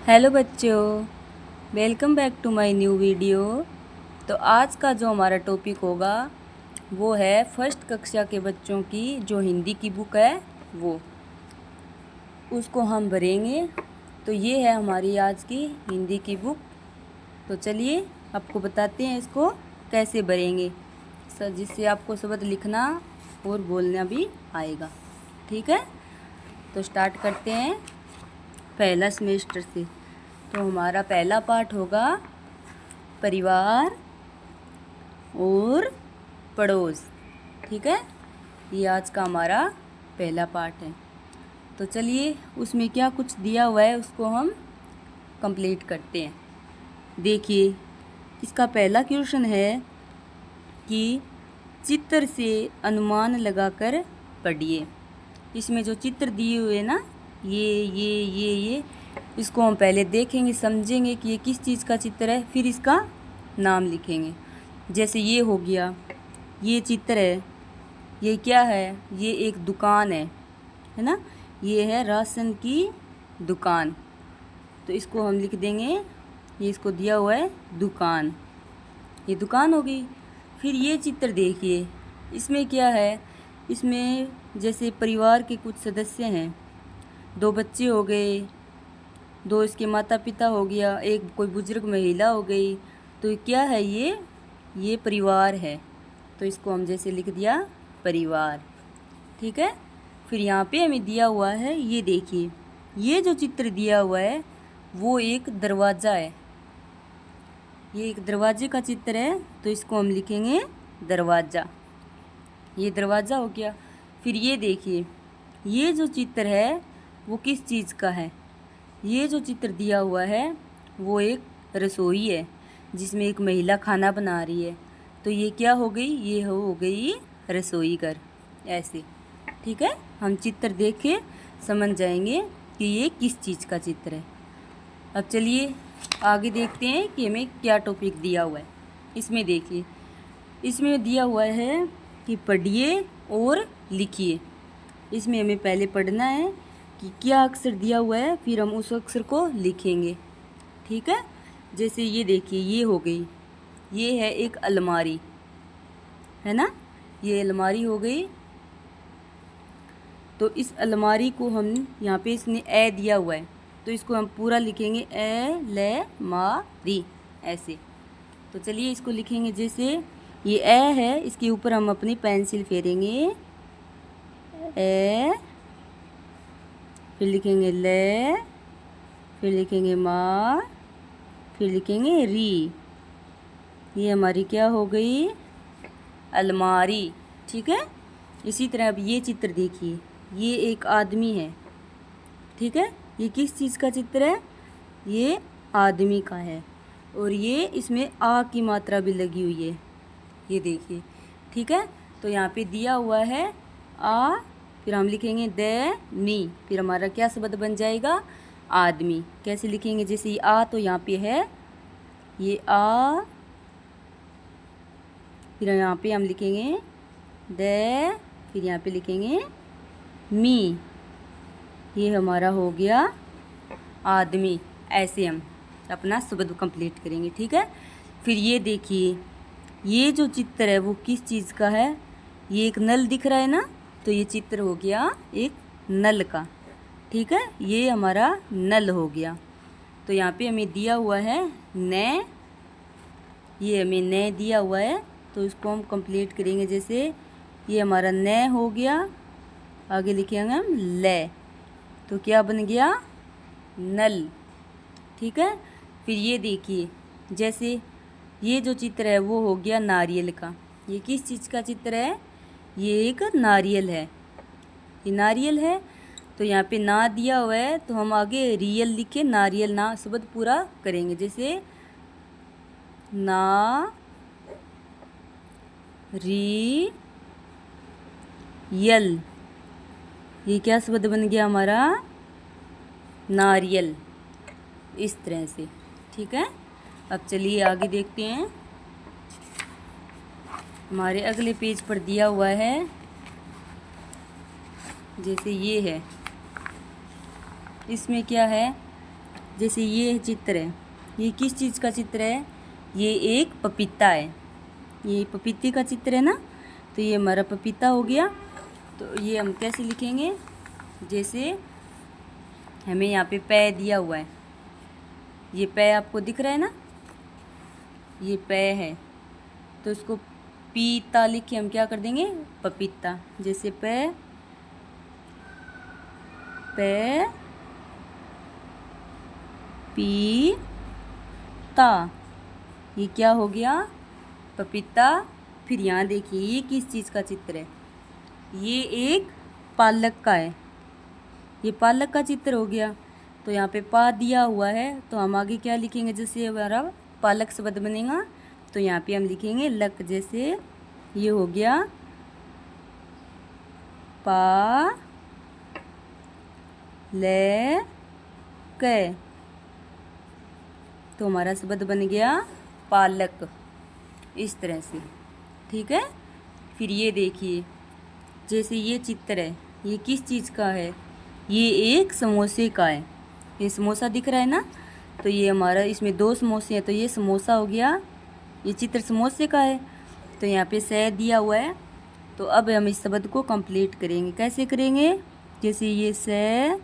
Hello बच्चों, welcome back to my new video. तो आज का जो हमारा टॉपिक होगा वो है फर्स्ट कक्षा के बच्चों की जो हिंदी की बुक है वो उसको हम भरेंगे। तो ये है हमारी आज की हिंदी की बुक। तो चलिए आपको बताते हैं इसको कैसे भरेंगे सर, जिससे आपको शब्द लिखना और बोलना भी आएगा। ठीक है, तो स्टार्ट करते हैं पहला सेमेस्टर से। तो हमारा पहला पाठ होगा परिवार और पड़ोस। ठीक है, ये आज का हमारा पहला पाठ है। तो चलिए उसमें क्या कुछ दिया हुआ है उसको हम कंप्लीट करते हैं। देखिए, इसका पहला क्वेश्चन है कि चित्र से अनुमान लगाकर पढ़िए। इसमें जो चित्र दिए हुए ना ये इसको हम पहले देखेंगे, समझेंगे कि ये किस चीज़ का चित्र है, फिर इसका नाम लिखेंगे। जैसे ये हो गया, ये चित्र है, ये क्या है, ये एक दुकान है ना, ये है राशन की दुकान। तो इसको हम लिख देंगे, ये इसको दिया हुआ है दुकान, ये दुकान हो गई। फिर ये चित्र देखिए, इसमें क्या है, इसमें जैसे परिवार के कुछ सदस्य हैं, दो बच्चे हो गए, दो इसके माता पिता हो गया, एक कोई बुजुर्ग महिला हो गई। तो क्या है ये परिवार है। तो इसको हम जैसे लिख दिया परिवार। ठीक है, फिर यहाँ पे हमें दिया हुआ है, ये देखिए, ये जो चित्र दिया हुआ है वो एक दरवाज़ा है, ये एक दरवाजे का चित्र है। तो इसको हम लिखेंगे दरवाज़ा, ये दरवाज़ा हो गया। फिर ये देखिए, ये जो चित्र है वो किस चीज़ का है, ये जो चित्र दिया हुआ है वो एक रसोई है जिसमें एक महिला खाना बना रही है। तो ये क्या हो गई, ये हो गई रसोई घर, ऐसे। ठीक है, हम चित्र देख के समझ जाएंगे कि ये किस चीज़ का चित्र है। अब चलिए आगे देखते हैं कि हमें क्या टॉपिक दिया हुआ है। इसमें देखिए, इसमें दिया हुआ है कि पढ़िए और लिखिए। इसमें हमें पहले पढ़ना है कि क्या अक्षर दिया हुआ है, फिर हम उस अक्षर को लिखेंगे। ठीक है, जैसे ये देखिए, ये हो गई, ये है एक अलमारी, है ना, ये अलमारी हो गई। तो इस अलमारी को हम यहाँ पे इसने ए दिया हुआ है, तो इसको हम पूरा लिखेंगे ए ले मा री, ऐसे। तो चलिए इसको लिखेंगे, जैसे ये ए है, इसके ऊपर हम अपनी पेंसिल फेरेंगे, ए, फिर लिखेंगे ले, फिर लिखेंगे मा, फिर लिखेंगे री। ये हमारी क्या हो गई, अलमारी। ठीक है, इसी तरह अब ये चित्र देखिए, ये एक आदमी है। ठीक है, ये किस चीज़ का चित्र है, ये आदमी का है, और ये इसमें आ की मात्रा भी लगी हुई है, ये देखिए। ठीक है, तो यहाँ पे दिया हुआ है आ, फिर हम लिखेंगे द नी, फिर हमारा क्या शब्द बन जाएगा, आदमी। कैसे लिखेंगे, जैसे ये आ तो यहाँ पे है, ये आ, फिर यहाँ पे हम लिखेंगे द, फिर यहाँ पे लिखेंगे मी, ये हमारा हो गया आदमी। ऐसे हम अपना शब्द कंप्लीट करेंगे। ठीक है, फिर ये देखिए, ये जो चित्र है वो किस चीज़ का है, ये एक नल दिख रहा है ना, तो ये चित्र हो गया एक नल का। ठीक है, ये हमारा नल हो गया। तो यहाँ पे हमें दिया हुआ है न, ये हमें न दिया हुआ है, तो इसको हम कंप्लीट करेंगे। जैसे ये हमारा न हो गया, आगे लिखेंगे हम ले, तो क्या बन गया, नल। ठीक है, फिर ये देखिए, जैसे ये जो चित्र है वो हो गया नारियल का। ये किस चीज़ का चित्र है, ये एक नारियल है, ये नारियल है। तो यहाँ पे ना दिया हुआ है, तो हम आगे रियल लिखे, नारियल ना शब्द पूरा करेंगे। जैसे ना री यल, ये क्या शब्द बन गया हमारा, नारियल, इस तरह से। ठीक है, अब चलिए आगे देखते हैं। हमारे अगले पेज पर दिया हुआ है, जैसे ये है, इसमें क्या है, जैसे ये चित्र है, ये किस चीज़ का चित्र है? ये एक पपीता है, ये पपीते का चित्र है ना, तो ये हमारा पपीता हो गया। तो ये हम कैसे लिखेंगे? जैसे हमें यहाँ पे पै दिया हुआ है, ये पै आपको दिख रहा है ना, ये पै है, तो इसको पीता लिख के हम क्या कर देंगे? पपीता। जैसे पै पै पी ता, ये क्या हो गया? पपीता। फिर यहाँ देखिए ये किस चीज़ का चित्र है? ये एक पालक का है, ये पालक का चित्र हो गया। तो यहाँ पे पा दिया हुआ है, तो हम आगे क्या लिखेंगे? जैसे हमारा पालक शब्द बनेगा तो यहाँ पे हम लिखेंगे लक। जैसे ये हो गया पा ले क, तो हमारा शब्द बन गया पालक, इस तरह से। ठीक है। फिर ये देखिए, जैसे ये चित्र है, ये किस चीज़ का है? ये एक समोसे का है, ये समोसा दिख रहा है ना, तो ये हमारा, इसमें 2 समोसे हैं, तो ये समोसा हो गया, ये चित्र समोसे का है। तो यहाँ पे सह दिया हुआ है। तो अब हम इस शब्द को कंप्लीट करेंगे। कैसे करेंगे? जैसे ये से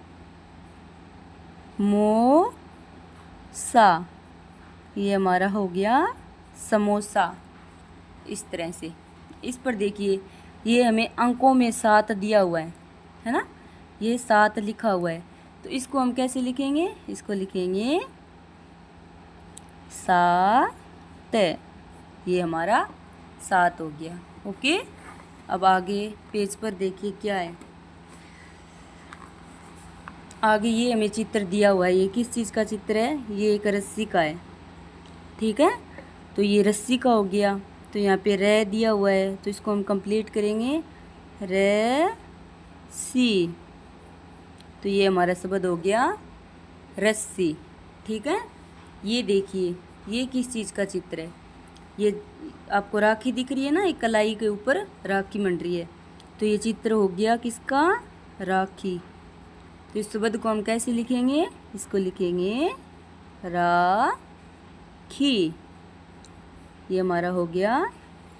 मो सा, ये हमारा हो गया समोसा, इस तरह से। इस पर देखिए, ये हमें अंकों में 7 दिया हुआ है ना, ये 7 लिखा हुआ है। तो इसको हम कैसे लिखेंगे? इसको लिखेंगे 7, ये हमारा 7 हो गया। ओके। अब आगे पेज पर देखिए क्या है। आगे ये हमें चित्र दिया हुआ है, ये किस चीज़ का चित्र है? ये एक रस्सी का है। ठीक है, तो ये रस्सी का हो गया। तो यहाँ पे रे दिया हुआ है, तो इसको हम कंप्लीट करेंगे रे सी, तो ये हमारा शब्द हो गया रस्सी। ठीक है। ये देखिए, ये किस चीज़ का चित्र है? ये आपको राखी दिख रही है ना, एक कलाई के ऊपर राखी मंड रही है, तो ये चित्र हो गया किसका? राखी। तो इस शब्द को हम कैसे लिखेंगे? इसको लिखेंगे राखी, ये हमारा हो गया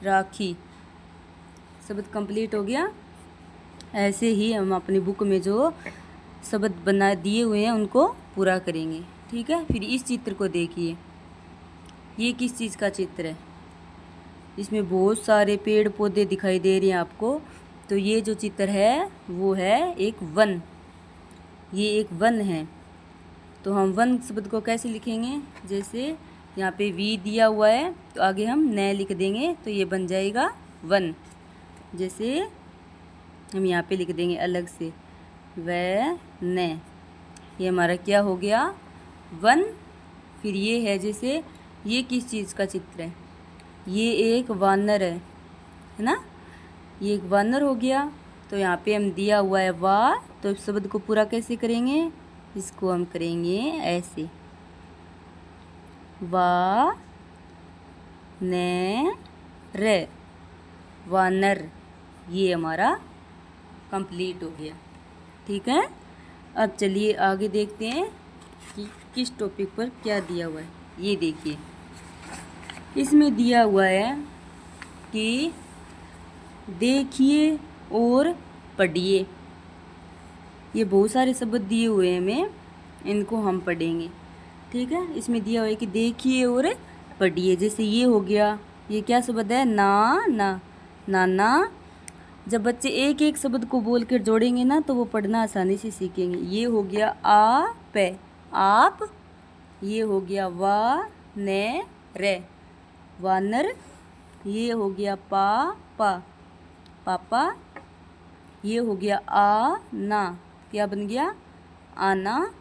राखी। शब्द कंप्लीट हो गया। ऐसे ही हम अपनी बुक में जो शब्द बना दिए हुए हैं उनको पूरा करेंगे। ठीक है। फिर इस चित्र को देखिए, ये किस चीज़ का चित्र है? इसमें बहुत सारे पेड़ पौधे दिखाई दे रहे हैं आपको। तो ये जो चित्र है वो है एक वन, ये एक वन है। तो हम वन शब्द को कैसे लिखेंगे? जैसे यहाँ पे वी दिया हुआ है, तो आगे हम न लिख देंगे, तो ये बन जाएगा वन। जैसे हम यहाँ पे लिख देंगे अलग से व न, ये हमारा क्या हो गया? वन। फिर ये है, जैसे ये किस चीज़ का चित्र है? ये एक वानर है ना, ये एक वानर हो गया। तो यहाँ पे हम दिया हुआ है वाह, तो इस शब्द को पूरा कैसे करेंगे? इसको हम करेंगे ऐसे वा न र, वानर, ये हमारा कंप्लीट हो गया। ठीक है। अब चलिए आगे देखते हैं कि किस टॉपिक पर क्या दिया हुआ है। ये देखिए, इसमें दिया हुआ है कि देखिए और पढ़िए। ये बहुत सारे शब्द दिए हुए हैं हमें, इनको हम पढ़ेंगे। ठीक है। इसमें दिया हुआ है कि देखिए और पढ़िए। जैसे ये हो गया, ये क्या शब्द है? ना ना, नाना। जब बच्चे एक एक शब्द को बोल कर जोड़ेंगे ना, तो वो पढ़ना आसानी से सीखेंगे। ये हो गया आ पे, आप। ये हो गया वा न रे, वानर। ये हो गया पा पा, पापा। ये हो गया आ ना, क्या बन गया? आना।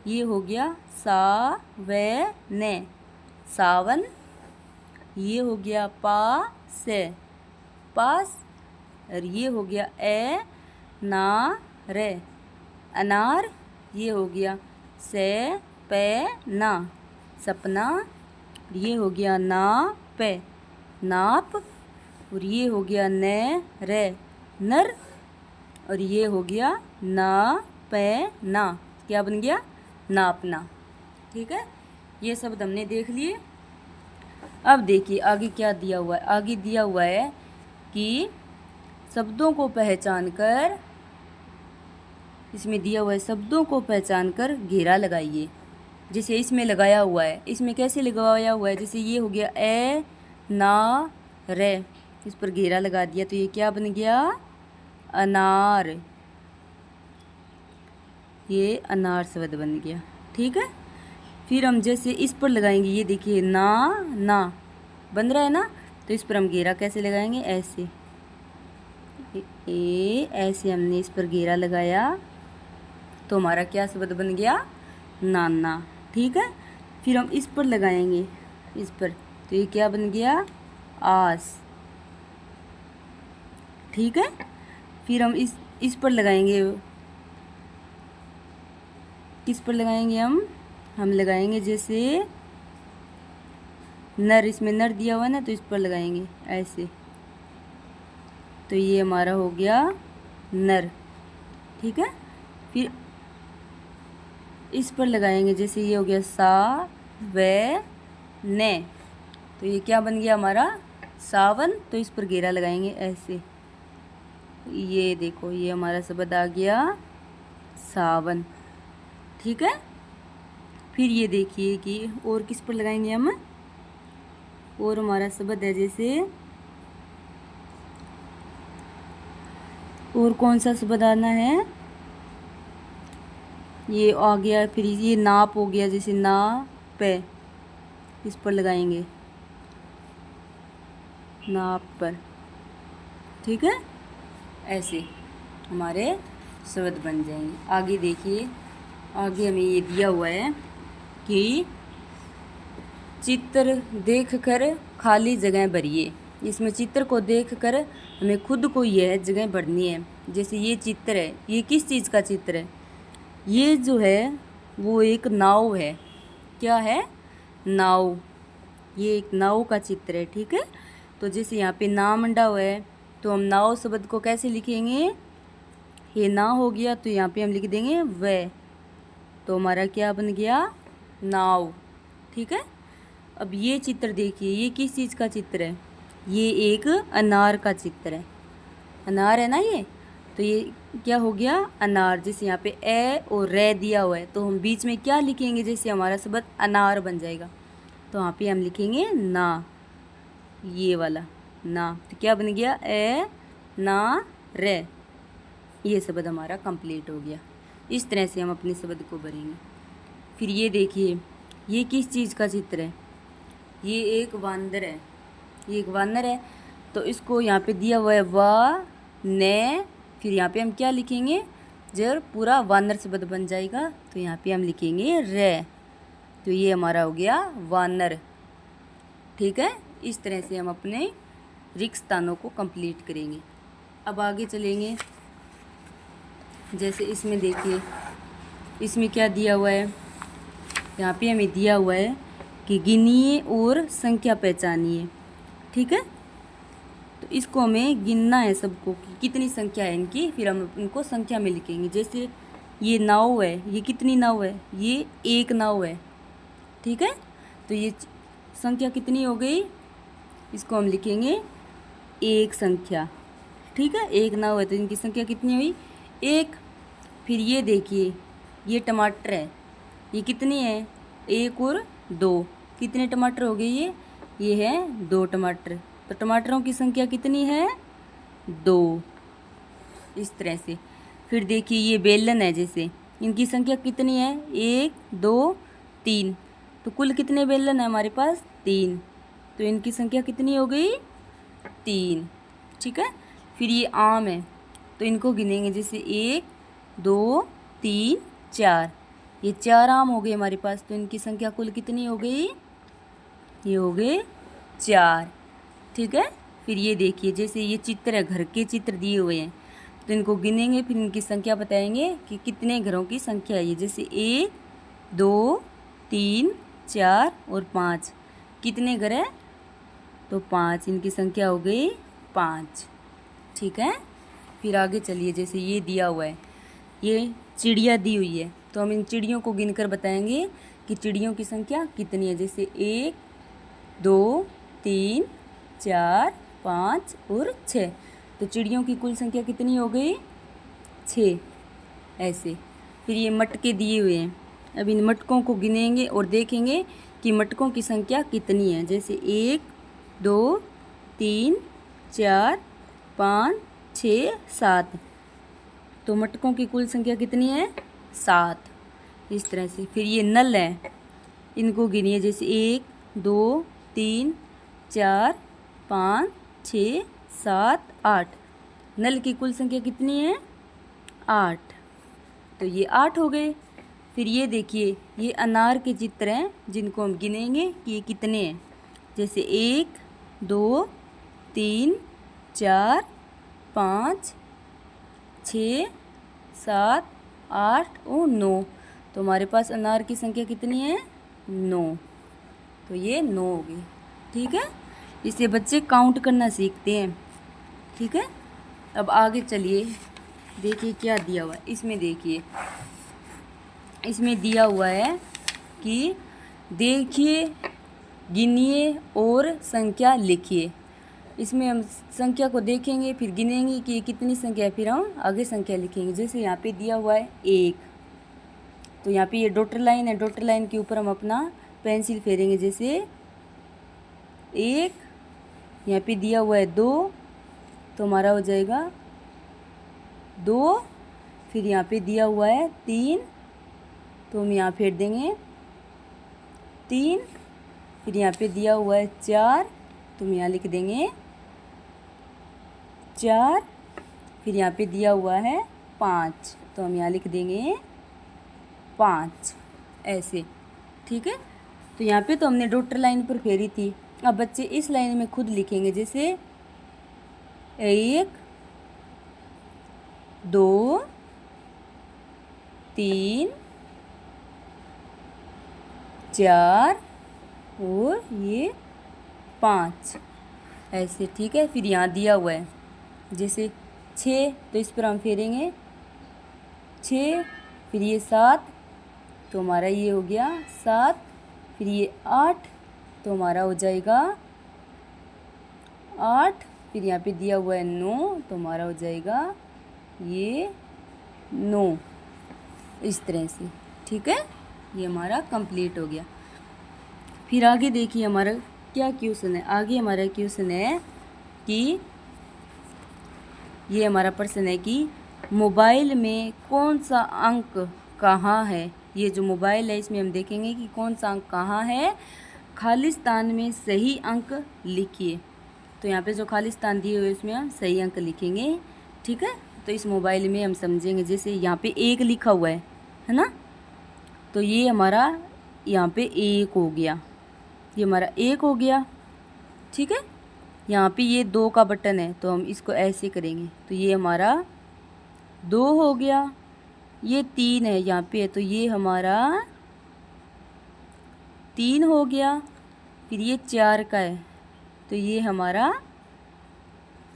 ये हो गया सा वे ने, सावन। ये हो गया पा से, पास। और ये हो गया ए ना रे, अनार। ये हो गया से पे ना, सपना। ये हो गया ना पे, नाप। और ये हो गया न रे, नर। और ये हो गया ना पे ना, क्या बन गया? नापना। ठीक है, ये शब्द हमने देख लिए। अब देखिए आगे क्या दिया हुआ है। आगे दिया हुआ है कि शब्दों को पहचान कर, इसमें दिया हुआ है शब्दों को पहचान कर घेरा लगाइए। जैसे इसमें लगाया हुआ है, इसमें कैसे लगाया हुआ है, जैसे ये हो गया ए ना रे, इस पर घेरा लगा दिया तो ये क्या बन गया, अनार। ये अनार शब्द बन गया। ठीक है, फिर हम जैसे इस पर लगाएंगे, ये देखिए ना ना बन रहा है ना, तो इस पर हम घेरा कैसे लगाएंगे, ऐसे ऐसे हमने इस पर घेरा लगाया तो हमारा क्या शब्द बन गया, नाना। ठीक है, फिर हम इस पर लगाएंगे, इस पर, तो ये क्या बन गया, आस। ठीक है, फिर हम इस पर लगाएंगे, किस पर लगाएंगे हम लगाएंगे जैसे नर, इसमें नर दिया हुआ है ना, तो इस पर लगाएंगे ऐसे, तो ये हमारा हो गया नर। ठीक है, फिर इस पर लगाएंगे, जैसे ये हो गया सा व ने, तो ये क्या बन गया हमारा, सावन। तो इस पर घेरा लगाएंगे ऐसे, ये देखो ये हमारा शब्द आ गया सावन। ठीक है, फिर ये देखिए कि और किस पर लगाएंगे हम, और हमारा शब्द है जैसे, और कौन सा शब्द आना है, ये आ गया, फिर ये नाप हो गया, जैसे ना पे, इस पर लगाएंगे नाप पर। ठीक है, ऐसे हमारे शब्द बन जाएंगे। आगे देखिए, आगे हमें ये दिया हुआ है कि चित्र देखकर खाली जगह भरिए। इसमें चित्र को देखकर हमें खुद को यह जगह भरनी है। जैसे ये चित्र है, ये किस चीज़ का चित्र है, ये जो है वो एक नाव है। क्या है, नाव, ये एक नाव का चित्र है। ठीक है, तो जैसे यहाँ पे ना मंडा हुआ है, तो हम नाव शब्द को कैसे लिखेंगे, ये ना हो गया तो यहाँ पे हम लिख देंगे व, तो हमारा क्या बन गया, नाव। ठीक है, अब ये चित्र देखिए, ये किस चीज़ का चित्र है, ये एक अनार का चित्र है। अनार है ना ये, तो ये क्या हो गया, अनार। जैसे यहाँ पे ए और रे दिया हुआ है, तो हम बीच में क्या लिखेंगे, जैसे हमारा शब्द अनार बन जाएगा, तो यहाँ पे हम लिखेंगे ना, ये वाला ना, तो क्या बन गया, ए ना रे, ये शब्द हमारा कंप्लीट हो गया। इस तरह से हम अपने शब्द को भरेंगे। फिर ये देखिए, ये किस चीज़ का चित्र है, ये एक वानर है, ये एक वानर है, तो इसको यहाँ पे दिया हुआ है वा ने, फिर यहाँ पे हम क्या लिखेंगे, जब पूरा वानर शब्द बन जाएगा तो यहाँ पे हम लिखेंगे रे, तो ये हमारा हो गया वानर। ठीक है, इस तरह से हम अपने रिक्त स्थानों को कंप्लीट करेंगे। अब आगे चलेंगे, जैसे इसमें देखिए, इसमें क्या दिया हुआ है, यहाँ पे हमें दिया हुआ है कि गिनिए और संख्या पहचानिए। ठीक है, तो इसको हमें गिनना है सबको कि कितनी संख्या है इनकी, फिर हम इनको संख्या में लिखेंगे। जैसे ये नाव है, ये कितनी नाव है, ये एक नाव है। ठीक है, तो ये संख्या कितनी हो गई, इसको हम लिखेंगे एक संख्या। ठीक है, एक नाव है तो इनकी संख्या कितनी हुई, एक। फिर ये देखिए, ये टमाटर है, ये कितनी है, एक और दो, कितने टमाटर हो गए, ये है 2 टमाटर, तो टमाटरों की संख्या कितनी है, 2। इस तरह से। फिर देखिए ये बेलन है, जैसे इनकी संख्या कितनी है, 1 2 3, तो कुल कितने बेलन है हमारे पास, 3, तो इनकी संख्या कितनी हो गई, 3। ठीक है, फिर ये आम है, तो इनको गिनेंगे, जैसे 1 2 3 4, ये 4 आम हो गए हमारे पास, तो इनकी संख्या कुल कितनी हो गई, ये हो गए 4। ठीक है, फिर ये देखिए, जैसे ये चित्र है, घर के चित्र दिए हुए हैं, तो इनको गिनेंगे, फिर इनकी संख्या बताएंगे कि कितने घरों की संख्या है ये, जैसे 1 2 3 4 और 5, कितने घर हैं, तो 5, इनकी संख्या हो गई 5। ठीक है, फिर आगे चलिए, जैसे ये दिया हुआ है, ये चिड़िया दी हुई है, तो हम इन चिड़ियों को गिनकर बताएंगे कि चिड़ियों की संख्या कितनी है। जैसे 1 2 3 4 5 और 6। तो चिड़ियों की कुल संख्या कितनी हो गई? 6। ऐसे फिर ये मटके दिए हुए हैं, अब इन मटकों को गिनेंगे और देखेंगे कि मटकों की संख्या कितनी है। जैसे 1 2 3 4 5 6 7। तो मटकों की कुल संख्या कितनी है? 7। इस तरह से फिर ये नल है, इनको गिनिए। जैसे 1 2 3 4 5 6 7 8। नल की कुल संख्या कितनी है? 8। तो ये 8 हो गए। फिर ये देखिए, ये अनार के चित्र हैं जिनको हम गिनेंगे कि ये कितने हैं। जैसे 1 2 3 4 5 6 7 8 और 9। तो हमारे पास अनार की संख्या कितनी है? 9। तो ये 9 हो गई। ठीक है, इससे बच्चे काउंट करना सीखते हैं। ठीक है, अब आगे चलिए, देखिए क्या दिया हुआ है। इसमें देखिए, इसमें दिया हुआ है कि देखिए, गिनिए और संख्या लिखिए। इसमें हम संख्या को देखेंगे, फिर गिनेंगे कि कितनी संख्या है, फिर हम आगे संख्या लिखेंगे। जैसे यहाँ पे दिया हुआ है 1, तो यहाँ पे ये डॉटर लाइन है, डॉटर लाइन के ऊपर हम अपना पेंसिल फेरेंगे। जैसे 1, यहाँ पे दिया हुआ है 2, तो हमारा हो जाएगा 2। फिर यहाँ पे दिया हुआ है 3, तो हम यहाँ फेर देंगे 3। फिर यहाँ पे दिया हुआ है 4, तो हम यहाँ लिख देंगे 4। फिर यहाँ पे दिया हुआ है 5, तो हम यहाँ लिख देंगे 5। ऐसे, ठीक है। तो यहाँ पे तो हमने डॉटर लाइन पर फेरी थी। अब बच्चे इस लाइन में खुद लिखेंगे। जैसे 1 2 3 4 और ये 5। ऐसे, ठीक है। फिर यहाँ दिया हुआ है जैसे 6, तो इस पर हम फेरेंगे 6। फिर ये 7, तो हमारा ये हो गया 7। फिर ये 8, तो हमारा हो जाएगा 8। फिर यहाँ पे दिया हुआ है 9, तो हमारा हो जाएगा ये 9। इस तरह से, ठीक है। ये हमारा कंप्लीट हो गया। फिर आगे देखिए हमारा क्या क्वेश्चन है। आगे हमारा क्वेश्चन है कि ये हमारा प्रश्न है कि मोबाइल में कौन सा अंक कहाँ है। ये जो मोबाइल है इसमें हम देखेंगे कि कौन सा अंक कहाँ है। खाली स्थान में सही अंक लिखिए। तो यहाँ पे जो खाली स्थान दिए हुए उसमें हम सही अंक लिखेंगे, ठीक है। तो इस मोबाइल में हम समझेंगे। जैसे यहाँ पे 1 लिखा हुआ है ना, तो ये हमारा यहाँ पे 1 हो गया, ये हमारा 1 हो गया, ठीक है। यहाँ पे ये 2 का बटन है, तो हम इसको ऐसे करेंगे, तो ये हमारा 2 हो गया। ये 3 है यहाँ पे, तो ये हमारा 3 हो गया। फिर ये 4 का है, तो ये हमारा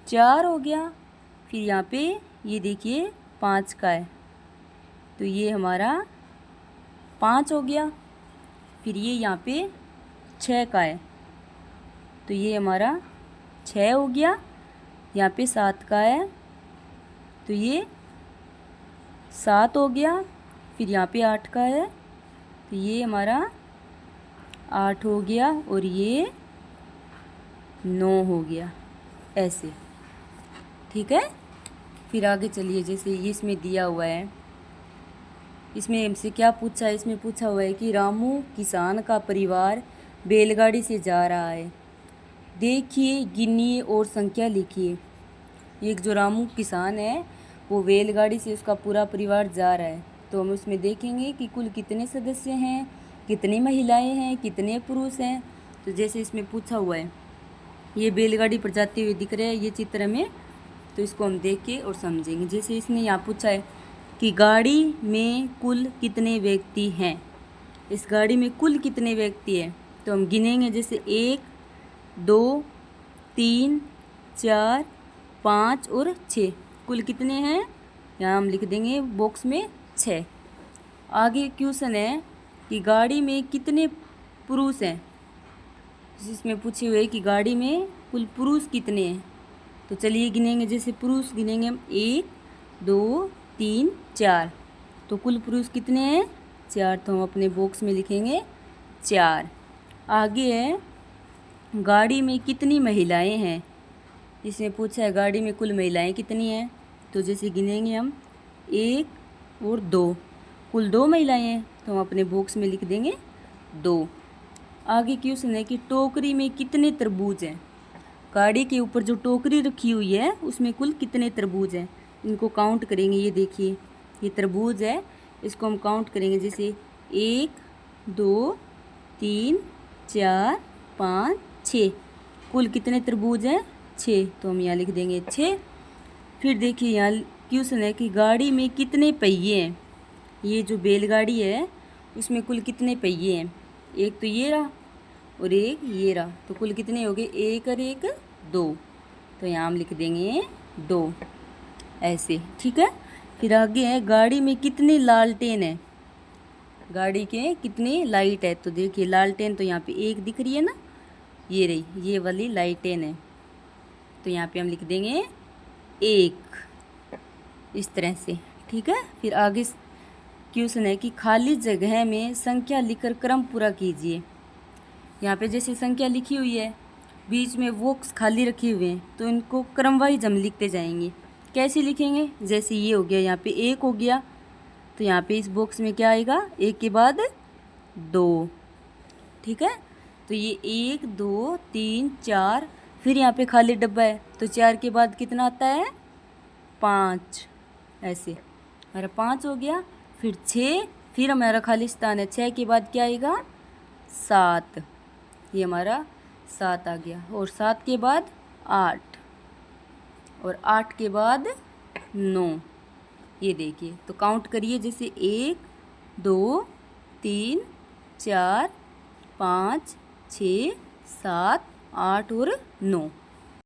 4 हो गया। फिर यहाँ पे ये देखिए 5 का है, तो ये हमारा 5 हो गया। फिर ये यहाँ पे 6 का है, तो ये हमारा 6 हो गया। यहाँ पे 7 का है, तो ये 7 हो गया। फिर यहाँ पे 8 का है, तो ये हमारा 8 हो गया। और ये 9 हो गया। ऐसे, ठीक है। फिर आगे चलिए। जैसे ये इसमें दिया हुआ है, इसमें हमसे क्या पूछा है। इसमें पूछा हुआ है कि रामू किसान का परिवार बैलगाड़ी से जा रहा है। देखिए, गिनिए और संख्या लिखिए। एक जो रामू किसान है वो बैलगाड़ी से उसका पूरा परिवार जा रहा है, तो हम उसमें देखेंगे कि कुल कितने सदस्य हैं, कितनी महिलाएं हैं, कितने पुरुष हैं। तो जैसे इसमें पूछा हुआ है, ये बैलगाड़ी पर जाते हुए दिख रहे हैं ये चित्र में, तो इसको हम देख के और समझेंगे। जैसे इसने यहाँ पूछा है कि गाड़ी में कुल कितने व्यक्ति हैं। इस गाड़ी में कुल कितने व्यक्ति हैं, तो हम गिनेंगे। जैसे 1 2 3 4 5 और 6। कुल कितने हैं, यहाँ हम लिख देंगे बॉक्स में 6। आगे क्वेश्चन है कि गाड़ी में कितने पुरुष हैं। जिसमें पूछे हुए कि गाड़ी में कुल पुरुष कितने हैं। तो चलिए गिनेंगे, जैसे पुरुष गिनेंगे हम 1 2 3 4। तो कुल पुरुष कितने हैं 4, तो हम अपने बॉक्स में लिखेंगे 4। आगे है गाड़ी में कितनी महिलाएं हैं। इसमें पूछा है गाड़ी में कुल महिलाएं कितनी हैं। तो जैसे गिनेंगे हम 1 और 2, कुल 2 महिलाएं हैं, तो हम अपने बॉक्स में लिख देंगे 2। आगे क्वेश्चन है कि टोकरी में कितने तरबूज हैं। गाड़ी के ऊपर जो टोकरी रखी हुई है उसमें कुल कितने तरबूज हैं। इनको काउंट करेंगे। ये देखिए ये तरबूज है, इसको हम काउंट करेंगे। जैसे 1 2 3 4 5 6, कुल कितने तरबूज हैं 6, तो हम यहाँ लिख देंगे 6। फिर देखिए यहाँ क्वेश्चन है कि गाड़ी में कितने पहिए हैं। ये जो बैलगाड़ी है उसमें कुल कितने पहिए हैं। एक तो ये रहा और एक ये रहा, तो कुल कितने हो गए 1 और 1 2, तो यहाँ हम लिख देंगे 2 ऐसे, ठीक है। फिर आगे है गाड़ी में कितनी लालटेन है। गाड़ी के कितनी लाइट है। तो देखिए लालटेन तो यहाँ पे एक दिख रही है ना, ये रही, ये वाली लाइटेन है, तो यहाँ पे हम लिख देंगे 1 इस तरह से, ठीक है। फिर आगे क्वेश्चन है कि खाली जगह में संख्या लिखकर क्रम पूरा कीजिए। यहाँ पे जैसे संख्या लिखी हुई है, बीच में बॉक्स खाली रखे हुए हैं, तो इनको क्रम वाइज हम लिखते जाएंगे। कैसे लिखेंगे, जैसे ये हो गया, यहाँ पे 1 हो गया, तो यहाँ पे इस बॉक्स में क्या आएगा 1 के बाद 2, ठीक है। तो ये 1 2 3 4, फिर यहाँ पे खाली डब्बा है, तो 4 के बाद कितना आता है 5, ऐसे हमारा 5 हो गया। फिर 6, फिर हमारा खाली स्थान है, 6 के बाद क्या आएगा 7, ये हमारा 7 आ गया। और 7 के बाद 8 और 8 के बाद 9, ये देखिए। तो काउंट करिए, जैसे 1 2 3 4 5 6 7 8 और 9।